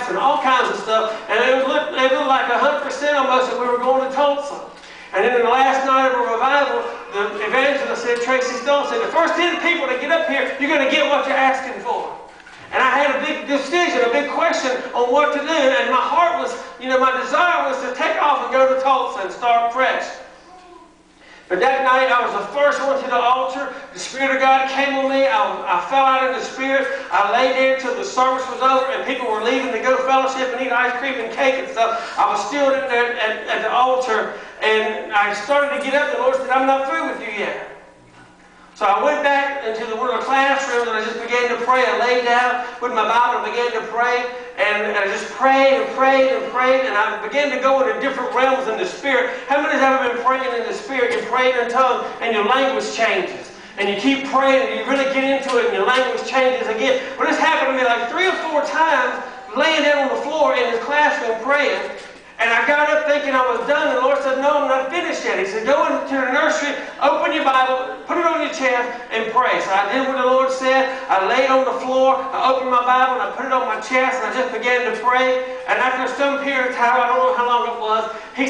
maps and all kinds of stuff. And it looked like 100% almost that we were going to Tulsa. And then in the last night of a revival, the evangelist said, Tracy Stone said, the first 10 people that get up here, you're going to get what you're asking for. And I had a big decision, a big question on what to do. And my heart was, my desire was to take off and go to Tulsa and start fresh. But that night, I was the first one to the altar. The Spirit of God came on me. I fell out in the Spirit. I lay there until the service was over and people were leaving to go fellowship and eat ice cream and cake and stuff. I was still in there at the altar, and I started to get up. The Lord said, I'm not through with you yet. So I went back into one of the classrooms and I just began to pray. I laid down with my Bible and began to pray. And I just prayed and prayed and prayed. And I began to go into different realms in the Spirit. How many have ever been praying in the Spirit? You're praying in tongues and your language changes. And you keep praying and you really get into it and your language changes again. But this happened to me like 3 or 4 times, laying down on the floor in the classroom praying. And I got up thinking I was done, and the Lord said, no, I'm not finished yet. He said, go into the nursery, open your Bible, put it on your chest, and pray. So I did what the Lord said. I laid on the floor, I opened my Bible, and I put it on my chest, and I just began to pray. And after some period of time, I don't know how long it was, He